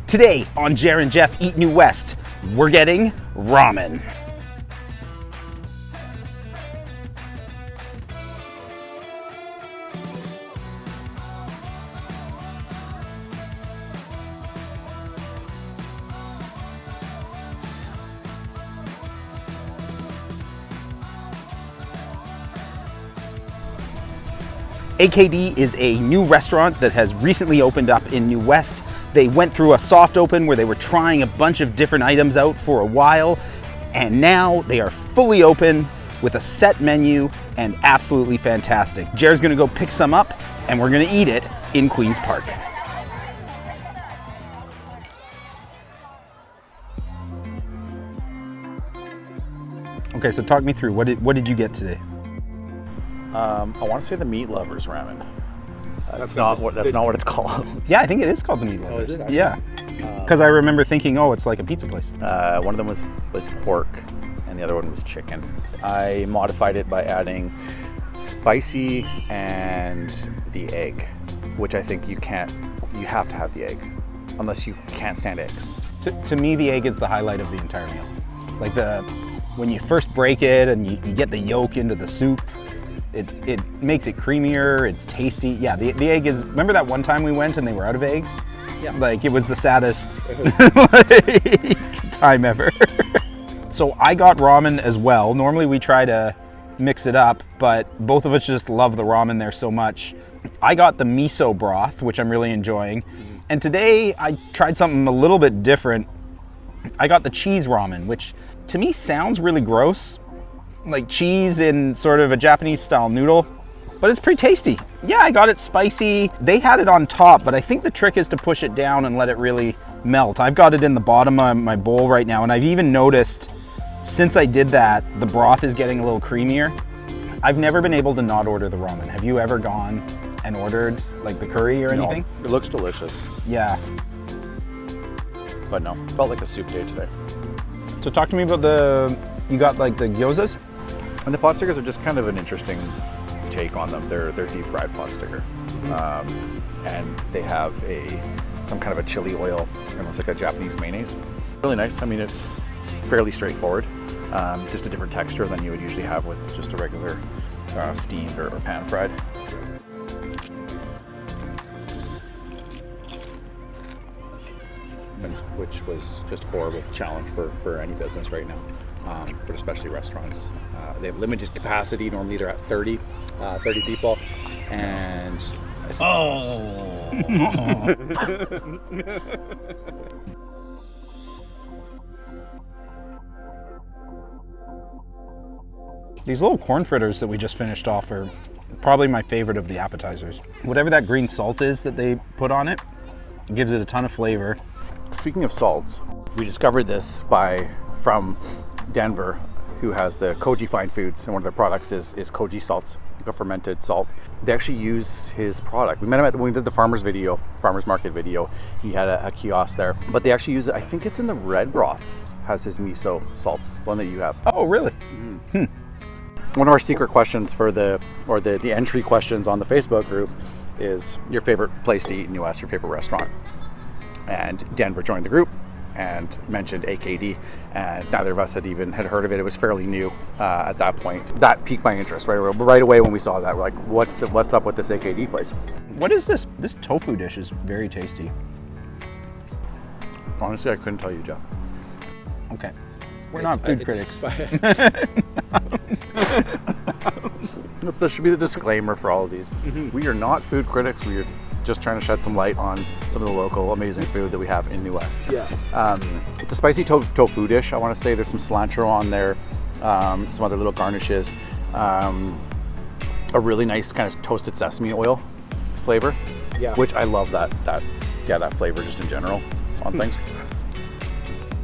Today on Jer and Geoff Eat New West, we're getting ramen. AKD is a new restaurant that has recently opened up in New West. They went through a soft open where they were trying a bunch of different items out for a while, and now they are fully open with a set menu and absolutely fantastic. Jer's gonna go pick some up and we're gonna eat it in Queen's Park. Okay, so talk me through, what did you get today? I want to say the Meat Lovers ramen. That's not what it's called. Yeah, I think it is called the Meat Lovers. Oh, is it actually? Yeah, because I remember thinking, oh, it's like a pizza place. One of them was pork, and the other one was chicken. I modified it by adding spicy and the egg, which I think you have to have the egg, unless you can't stand eggs. To me, the egg is the highlight of the entire meal. Like when you first break it and you get the yolk into the soup, it makes it creamier, it's tasty. Yeah, the egg is, remember that one time we went and they were out of eggs? Yeah. Like, it was the saddest time ever. So I got ramen as well. Normally we try to mix it up, but both of us just love the ramen there so much. I got the miso broth, which I'm really enjoying. And today I tried something a little bit different. I got the cheese ramen, which to me sounds really gross, like cheese in sort of a Japanese style noodle, but it's pretty tasty. Yeah, I got it spicy. They had it on top, but I think the trick is to push it down and let it really melt. I've got it in the bottom of my bowl right now, and I've even noticed since I did that, the broth is getting a little creamier. I've never been able to not order the ramen. Have you ever gone and ordered like the curry or anything? No, it looks delicious. Yeah. But no, it felt like a soup day today. So talk to me about you got like the gyozas? And the pot stickers are just kind of an interesting take on them. They're deep fried pot sticker. And they have some kind of a chili oil, almost like a Japanese mayonnaise. Really nice. I mean, it's fairly straightforward. Just a different texture than you would usually have with just a regular steamed or pan fried. Which was just a horrible challenge for any business right now, but especially restaurants. They have limited capacity. Normally they're at 30 people, and These little corn fritters that we just finished off are probably my favorite of the appetizers. Whatever that green salt is that they put on it, gives it a ton of flavor. Speaking of salts, we discovered this from Denver, who has the Koji Fine Foods, and one of their products is Koji salts, a fermented salt. They actually use his product. We met him when we did the farmer's market video. He had a kiosk there, but they actually use it. I think it's in the red broth, has his miso salts, the one that you have. Oh, really? Mm-hmm. One of our secret questions the entry questions on the Facebook group is your favorite place to eat in US, your favorite restaurant. And Denver joined the group and mentioned AKD, and neither of us had heard of it. It was fairly new at that point. That piqued my interest right away when we saw that. We're like, what's up with this AKD place? What is this? This tofu dish is very tasty. Honestly, I couldn't tell you, Jeff. Okay. We're not food critics. There should be the disclaimer for all of these. Mm-hmm. We are not food critics. We are just trying to shed some light on some of the local amazing food that we have in New West. Yeah. It's a spicy tofu dish. I want to say there's some cilantro on there, some other little garnishes, a really nice kind of toasted sesame oil flavor, which I love that flavor just in general on things.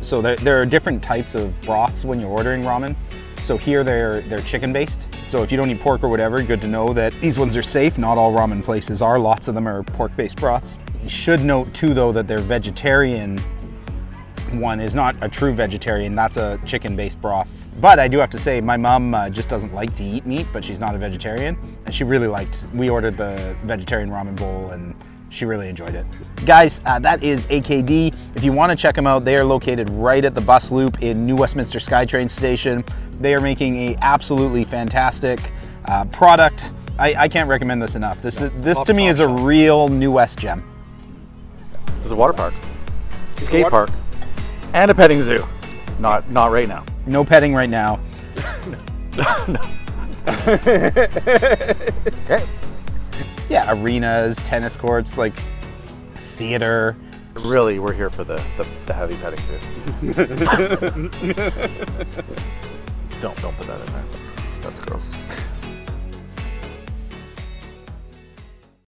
So there are different types of broths when you're ordering ramen. So here they're chicken based. So if you don't eat pork or whatever, good to know that these ones are safe. Not all ramen places are. Lots of them are pork based broths. You should note too though that their vegetarian one is not a true vegetarian. That's a chicken based broth. But I do have to say my mom just doesn't like to eat meat, but she's not a vegetarian. And she really we ordered the vegetarian ramen bowl and she really enjoyed it. Guys, that is AKD. If you want to check them out, they are located right at the bus loop in New Westminster SkyTrain station. They are making a absolutely fantastic product. I can't recommend this enough. This to me is a real New West gem. There's a water park, skate park, and a petting zoo. Not right now. No petting right now. Okay. Yeah, arenas, tennis courts, like theater. Really, we're here for the heavy petting zoo. Don't put that in there. That's gross.